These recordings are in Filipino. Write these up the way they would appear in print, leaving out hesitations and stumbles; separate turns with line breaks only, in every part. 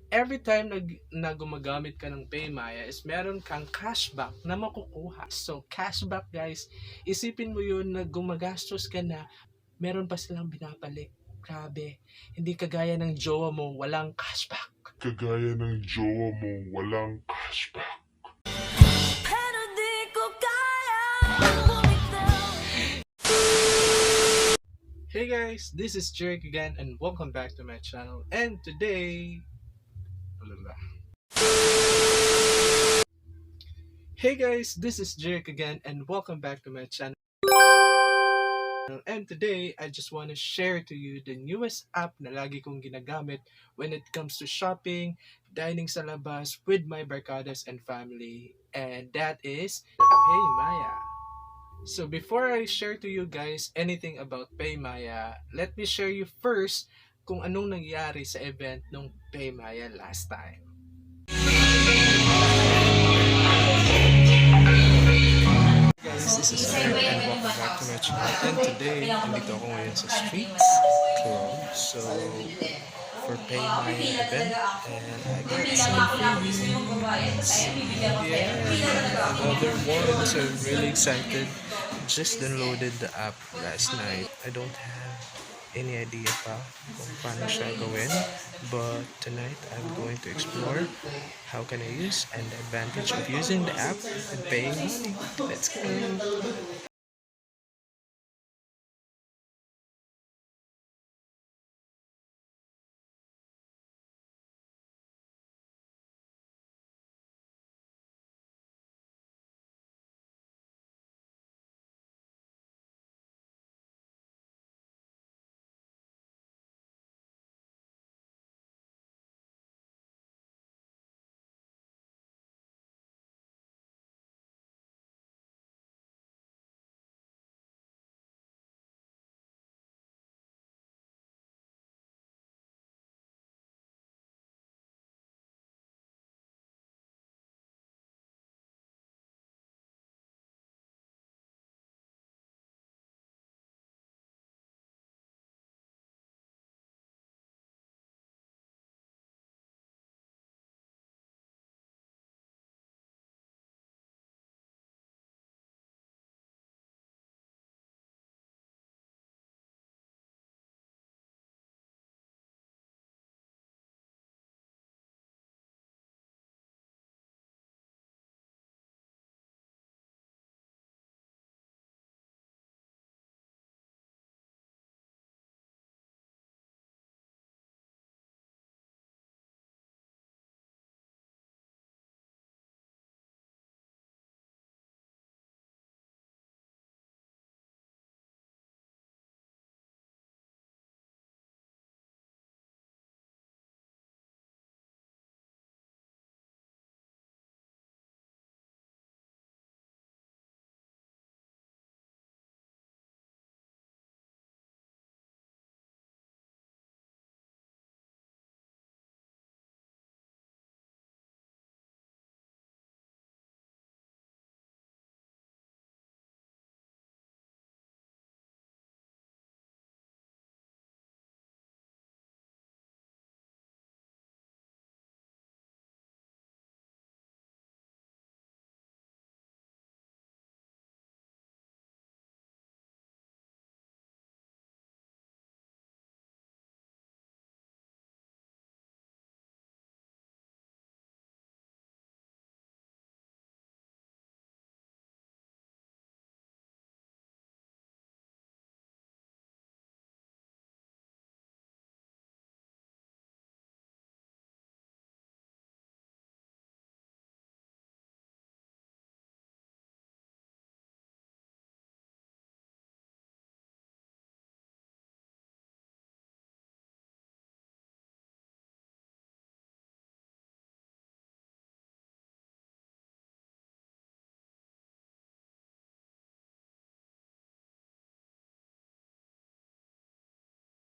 every time na gumagamit ka ng PayMaya is meron kang cashback na makukuha. So, cashback guys, isipin mo yun na gumagastos ka na, meron pa silang binabalik. Grabe. Hindi kagaya ng jowa mo, walang cashback.
Kagaya ng jowa mo, walang cashback.
Pero di ko kaya.
Hey guys, this is Jerick again and welcome back to my channel. And today... Hey guys, this is Jerick again and welcome back to my channel. And today, I just want to share to you the newest app na lagi kong ginagamit when it comes to shopping, dining sa labas with my barkadas and family. And that is PayMaya. So before I share to you guys anything about PayMaya, let me share you first kung anong nangyari sa event ng PayMaya last time. Guys, this is Eric and welcome back to my channel. And today, nandito ako ngayon sa Streets Club. So, for PayMaya event, and I got some another one. So I'm really excited. Just downloaded the app last night. I don't have any idea pa kung paano siya gawin, but tonight I'm going to explore how can I use and the advantage of using the app and paying money. Let's go!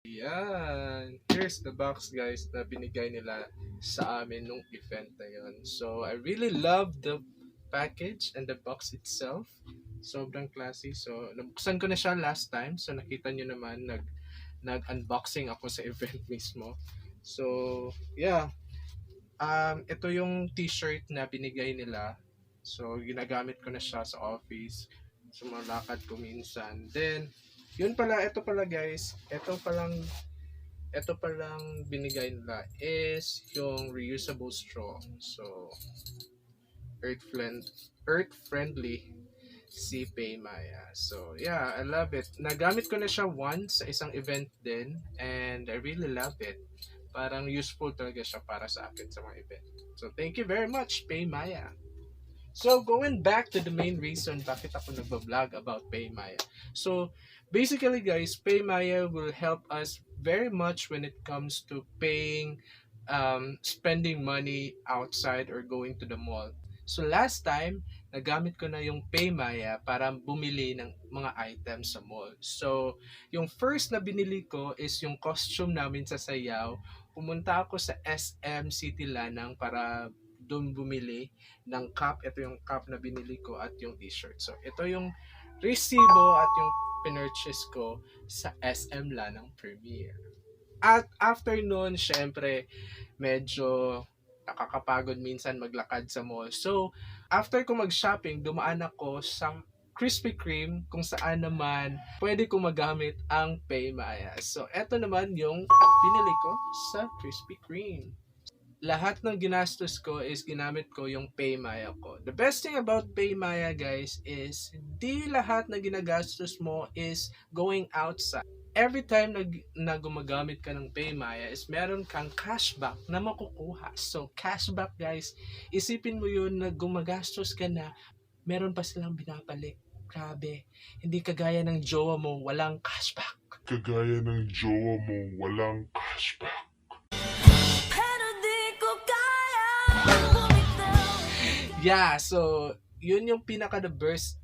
Yan. Here's the box guys na binigay nila sa amin nung event na yun. So, I really love the package and the box itself. Sobrang classy. So, nabuksan ko na siya last time. So, nakita nyo naman, nag-unboxing ako sa event mismo. So, yeah. Ito yung t-shirt na binigay nila. So, ginagamit ko na siya sa office. Sa mga lakad ko minsan. Then, yun pala, ito pala guys. Ito palang binigay nila is yung reusable straw. So, earth friend, earth friendly si PayMaya. So, yeah, I love it. Nagamit ko na siya once sa isang event din and I really love it. Parang useful talaga siya para sa akin sa mga event. So, thank you very much, PayMaya. So, going back to the main reason bakit ako nagbablog about PayMaya. So, basically guys, PayMaya will help us very much when it comes to paying, spending money outside or going to the mall. So, last time, nagamit ko na yung PayMaya para bumili ng mga items sa mall. So, yung first na binili ko is yung costume namin sa sayaw. Pumunta ako sa SM City Lanang para doon bumili ng cup. Ito yung cup na binili ko at yung t-shirt. So, ito yung resibo at yung pinurchase ko sa SM Lanang Premier. At after nun, syempre, medyo nakakapagod minsan maglakad sa mall. So, after ko mag-shopping, dumaan ako sa Krispy Kreme kung saan naman pwede ko magamit ang PayMaya. So, eto naman yung pinili ko sa Krispy Kreme. Lahat ng ginastos ko is ginamit ko yung PayMaya ko. The best thing about PayMaya guys is di lahat na ginagastos mo is going outside. Every time na gumagamit ka ng PayMaya is meron kang cashback na makukuha. So cashback guys, isipin mo yun na gumagastos ka na, meron pa silang binabalik. Grabe, hindi kagaya ng jowa mo, walang cashback.
Kagaya ng jowa mo, walang cashback.
Pero di ko kaya bumitaw.
Yeah, so yun yung pinaka the best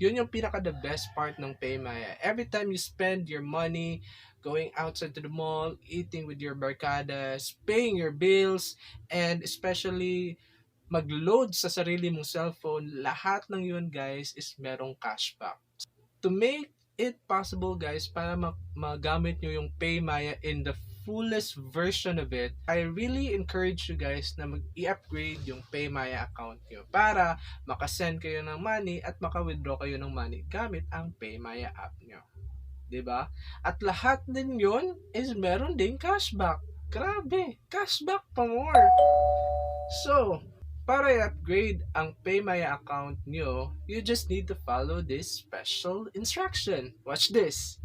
yun yung pinaka the best part ng PayMaya. Every time you spend your money going outside to the mall, eating with your barkadas, paying your bills, and especially mag-load sa sarili mong cellphone, lahat ng yun guys is merong cashback. To make it possible guys para magamit nyo yung PayMaya in the fullest version of it, I really encourage you guys na i-upgrade yung PayMaya account nyo para makasend kayo ng money at maka-withdraw kayo ng money gamit ang PayMaya app nyo. 'Di ba? At lahat din yun is meron ding cashback. Grabe, cashback pa more. So, para i-upgrade ang PayMaya account nyo, you just need to follow this special instruction. Watch this.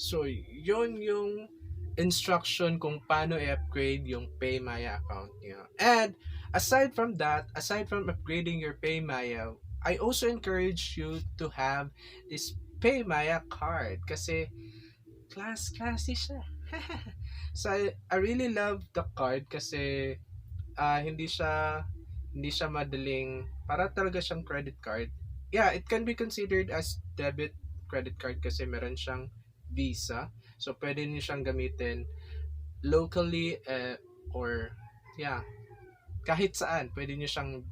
So, yun yung instruction kung paano i-upgrade yung PayMaya account niyo. And aside from upgrading your PayMaya, I also encourage you to have this PayMaya card kasi classy siya. So, I really love the card kasi hindi siya madaling, para talaga siyang credit card. Yeah, it can be considered as debit credit card kasi meron siyang Visa. So pwede niyo siyang gamitin locally, or yeah, kahit saan pwede niyo siyang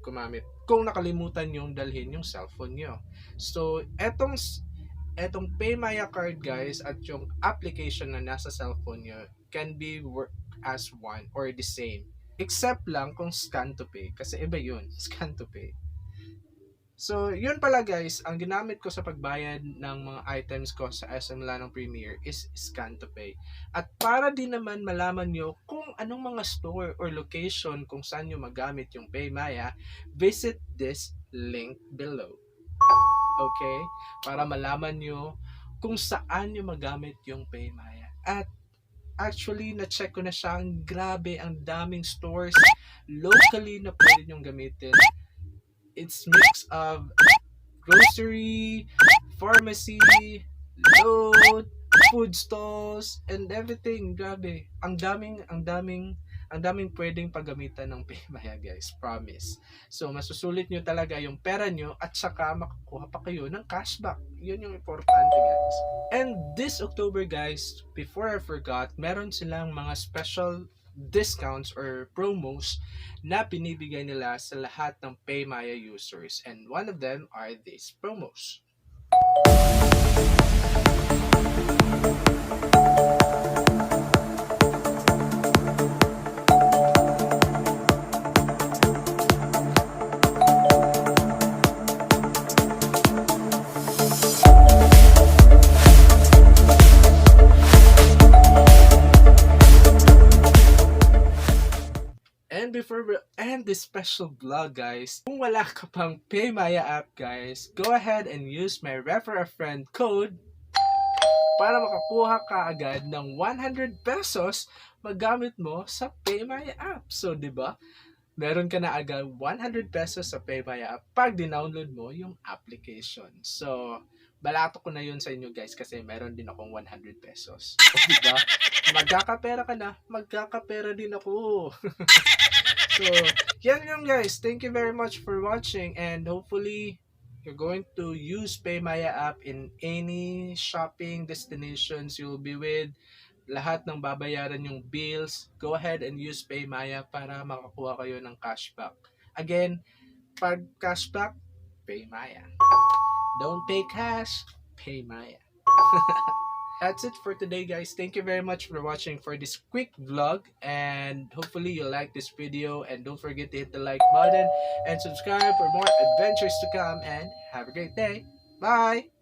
gumamit kung nakalimutan yung dalhin yung cellphone niyo. So etong PayMaya card guys at yung application na nasa cellphone niyo can be work as one or the same. Except lang kung scan to pay kasi iba yun, scan to pay. So, yun pala guys, ang ginamit ko sa pagbayad ng mga items ko sa SM Lanang Premier is scan to pay. At para din naman malaman nyo kung anong mga store or location kung saan nyo magamit yung PayMaya, visit this link below. Okay? Para malaman nyo kung saan nyo magamit yung PayMaya. At Actually, na-check ko na siya. Ang grabe, ang daming stores locally na pwede nyong gamitin. It's mix of grocery, pharmacy, load, food stalls, and everything. Grabe. Ang daming pwedeng paggamitan ng PayMaya, guys. Promise. So, masusulit nyo talaga yung pera nyo at saka makakuha pa kayo ng cashback. Yun yung importante, guys. And this October, guys, before I forgot, meron silang mga special discounts or promos na binibigay nila sa lahat ng PayMaya users. And one of them are these promos. And before we end this special vlog, guys, kung wala ka pang PayMaya app, guys, go ahead and use my refer a friend code para makakuha ka agad ng 100 pesos magamit mo sa PayMaya app. So, di ba? Meron ka na agad 100 pesos sa PayMaya app pag dinownload mo yung application. So, balato ko na yun sa inyo, guys, kasi meron din akong 100 pesos. So, di ba? Magkakapera ka na, magkakapera din ako. So, yan yung, guys. Thank you very much for watching, and hopefully you're going to use PayMaya app in any shopping destinations you'll be with. Lahat ng babayaran yung bills, go ahead and use PayMaya para makakuha kayo ng cashback. Again, pag cashback, PayMaya. Don't pay cash, PayMaya. That's it for today, guys. Thank you very much for watching for this quick vlog, and hopefully you like this video, and don't forget to hit the like button and subscribe for more adventures to come, and have a great day. Bye.